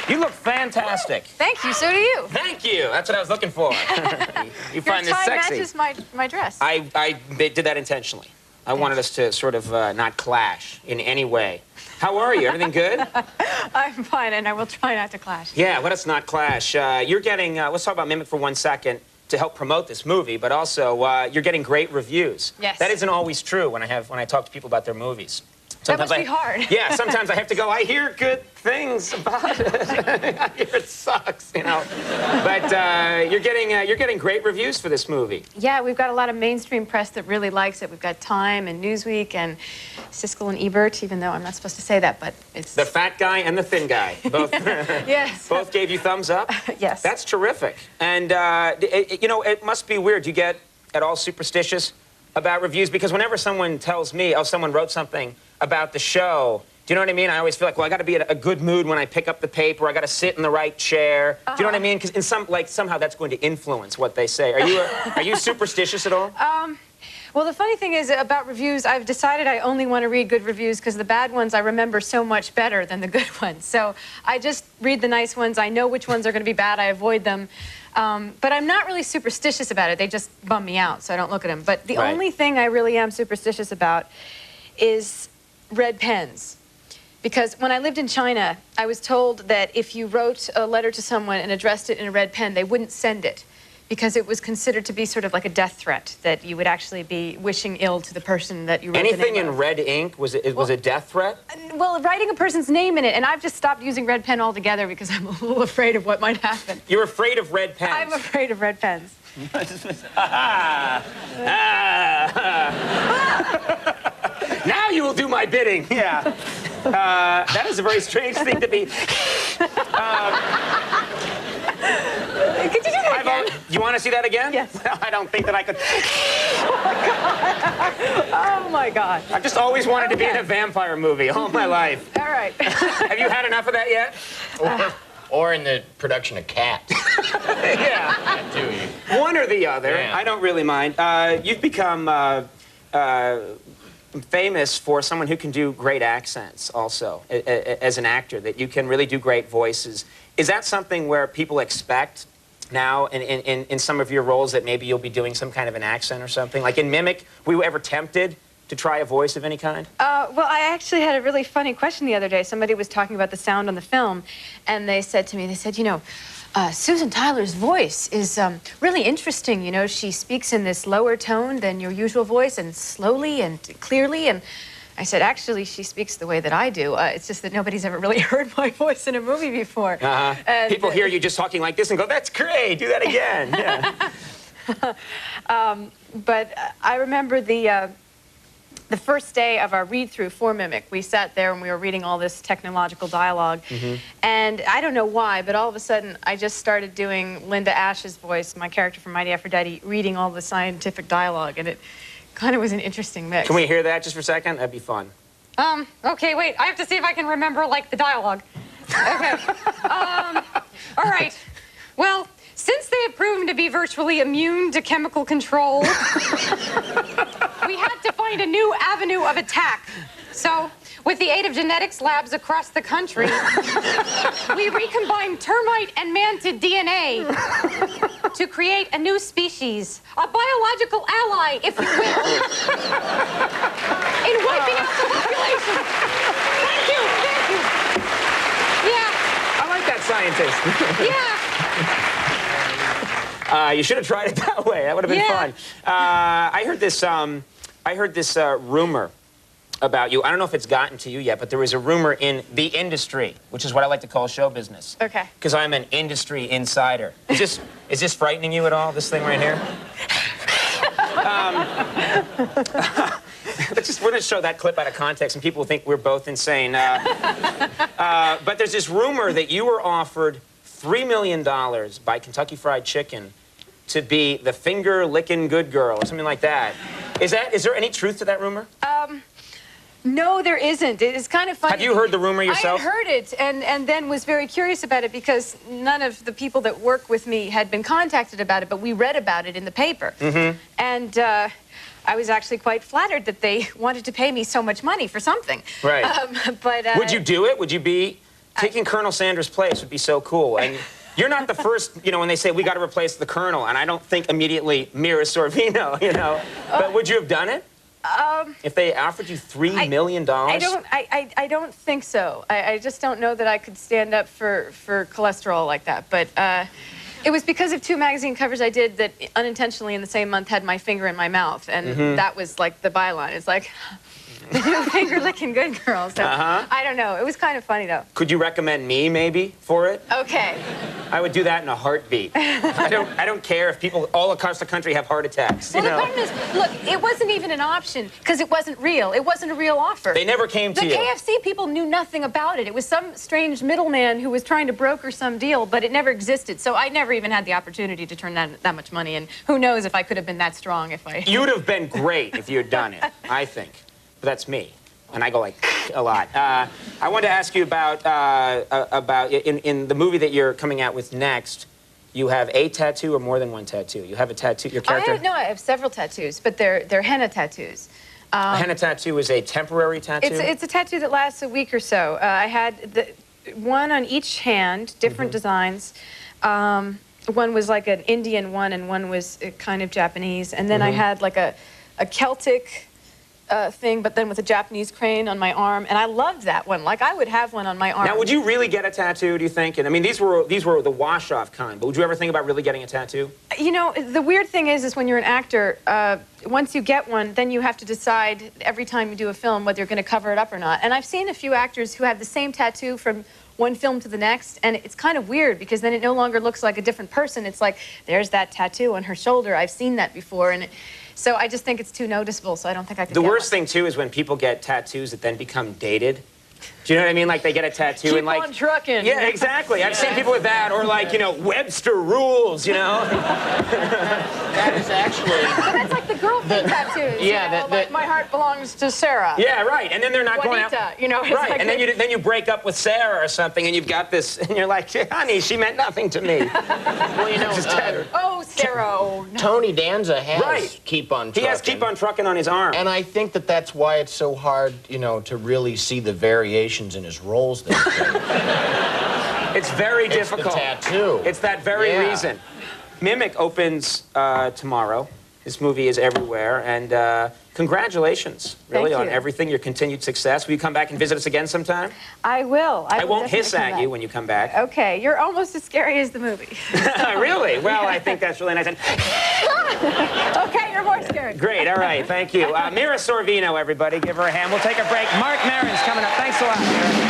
You look fantastic. Thank you, so do you. Thank you. That's what I was looking for. You find this sexy. Your tie matches my dress. I did that intentionally. I wanted us to sort of not clash in any way. How are you? Everything good? I'm fine, and I will try not to clash. Yeah, let us not clash. You're getting, let's talk about Mimic for 1 second to help promote this movie, but also you're getting great reviews. Yes. That isn't always true when I talk to people about their movies. Sometimes that must be hard. Yeah, sometimes I have to go, I hear good things about it. I hear it sucks, you know. But you're getting great reviews for this movie. Yeah, we've got a lot of mainstream press that really likes it. We've got Time and Newsweek and Siskel and Ebert, even though I'm not supposed to say that, but it's... The fat guy and the thin guy. Both, yes. Both gave you thumbs up? Yes. That's terrific. And, you know, it must be weird. Do you get at all superstitious about reviews? Because whenever someone tells me, oh, someone wrote something about the show, do you know what I mean? I always feel like, well, I got to be in a good mood when I pick up the paper. I got to sit in the right chair. Do you know what I mean? Because in somehow that's going to influence what they say. Are you superstitious at all? Well, the funny thing is about reviews, I've decided I only want to read good reviews because the bad ones I remember so much better than the good ones. So I just read the nice ones. I know which ones are going to be bad. I avoid them. But I'm not really superstitious about it. They just bum me out, so I don't look at them. But the only thing I really am superstitious about is red pens. Because when I lived in China, I was told that if you wrote a letter to someone and addressed it in a red pen, they wouldn't send it, because it was considered to be sort of like a death threat, that you would actually be wishing ill to the person that you wrote Anything the name in of. red ink was a death threat? Well, writing a person's name in it, and I've just stopped using red pen altogether because I'm a little afraid of what might happen. You're afraid of red pens? I'm afraid of red pens. Now you will do my bidding. Yeah. That is a very strange thing to be. Could you do that again? You want to see that again? Yes. I don't think that I could. Oh, my God. I've just always wanted to be in a vampire movie all my life. All right. Have you had enough of that yet? Or in the production of Cats. Yeah. One or the other. Yeah. I don't really mind. You've become famous for someone who can do great accents also, as an actor, that you can really do great voices. Is that something where people expect now in some of your roles that maybe you'll be doing some kind of an accent or something? Like in Mimic, were you ever tempted to try a voice of any kind? Well, I actually had a really funny question the other day. Somebody was talking about the sound on the film, and they said to me, you know, Susan Tyler's voice is really interesting. You know, she speaks in this lower tone than your usual voice, and slowly and clearly. And I said, actually, she speaks the way that I do. It's just that nobody's ever really heard my voice in a movie before. People hear you just talking like this and go, that's great, do that again. Yeah. But I remember the first day of our read-through for Mimic, we sat there and we were reading all this technological dialogue. And I don't know why, but all of a sudden, I just started doing Linda Ash's voice, my character from Mighty Aphrodite, reading all the scientific dialogue, and it kind of was an interesting mix. Can we hear that just for a second? That'd be fun. Okay, wait, I have to see if I can remember, like, the dialogue. Okay. All right. Well, since they have proven to be virtually immune to chemical control, we had to find a new avenue of attack. So, with the aid of genetics labs across the country, we recombined termite and mantid DNA to create a new species, a biological ally, if you will, in wiping out the population. Thank you. Yeah. I like that scientist. Yeah. You should have tried it that way. That would have been fun. I heard this rumor about you. I don't know if it's gotten to you yet, but there was a rumor in the industry, which is what I like to call show business. Okay. Because I'm an industry insider. Is this frightening you at all, this thing right here? We're going to show that clip out of context, and people will think we're both insane. But there's this rumor that you were offered $3 million by Kentucky Fried Chicken to be the finger-licking good girl, or something like that. Is there any truth to that rumor? No, there isn't. It's kind of funny. Have you heard the rumor yourself? I had heard it, and then was very curious about it because none of the people that work with me had been contacted about it, but we read about it in the paper. And I was actually quite flattered that they wanted to pay me so much money for something. Right. But would you do it? Would you be Taking Colonel Sanders' place would be so cool. And you're not the first, you know, when they say we got to replace the Colonel, and I don't think immediately Mira Sorvino, you know. But would you have done it? If they offered you $3 million? I don't think so. I just don't know that I could stand up for cholesterol like that. But it was because of 2 magazine covers I did that unintentionally in the same month had my finger in my mouth, and that was like the byline. It's like the new finger-licking good girl. So I don't know. It was kind of funny though. Could you recommend me maybe for it? Okay. I would do that in a heartbeat. I don't care if people all across the country have heart attacks. Well, you the know? problem is, look, it wasn't even an option because it wasn't real. It wasn't a real offer. They never came to the you. The KFC people knew nothing about it. It was some strange middleman who was trying to broker some deal, but it never existed. So I never even had the opportunity to turn that much money. And who knows if I could have been that strong if I... You'd have been great if you had done it, I think. But that's me. And I go like a lot. I wanted to ask you about in the movie that you're coming out with next, you have a tattoo or more than one tattoo? You have a tattoo, your character? I have several tattoos, but they're henna tattoos. A henna tattoo is a temporary tattoo? It's a tattoo that lasts a week or so. I had one on each hand, different designs. One was like an Indian one, and one was kind of Japanese. And then I had like a Celtic thing, but then with a Japanese crane on my arm, and I loved that one. Like, I would have one on my arm. Now, would you really get a tattoo, do you think? And I mean, these were the wash-off kind, but would you ever think about really getting a tattoo? You know, the weird thing is when you're an actor, once you get one, then you have to decide every time you do a film whether you're going to cover it up or not. And I've seen a few actors who have the same tattoo from one film to the next, and it's kind of weird because then it no longer looks like a different person. It's like, there's that tattoo on her shoulder. I've seen that before, and so I just think it's too noticeable, so I don't think I could The get worst one. thing, too, is when people get tattoos that then become dated. Do you know what I mean? Like, they get a tattoo and, like... Keep on trucking. Yeah, exactly. I've seen people with that, or, like, you know, Webster rules, you know? That is actually... But that's like the girlfriend tattoos. Yeah, you know, like, my heart belongs to Sarah. Yeah, right. And then they're not going out... Juanita, you know, it's Right, like and then you break up with Sarah or something, and you've got this, and you're like, honey, she meant nothing to me. Well, you know, Just tattered. Oh, Sarah, oh, no. Tony Danza has Right. Keep on Trucking. He has Keep on Trucking on his arm. And I think that's why it's so hard, you know, to really see the variations in his roles that he plays. It's very difficult. It's the tattoo. It's that very reason. Mimic opens tomorrow. This movie is everywhere, and congratulations, really, Thank on you. everything, your continued success. Will you come back and visit us again sometime? I will. I will won't definitely hiss come at back. you when you come back. Okay, you're almost as scary as the movie. Really? Well, I think that's really nice. And Okay, you're more scary. great, all right, thank you. Mira Sorvino, everybody. Give her a hand. We'll take a break. Mark Maron's coming up. Thanks a lot, Mira.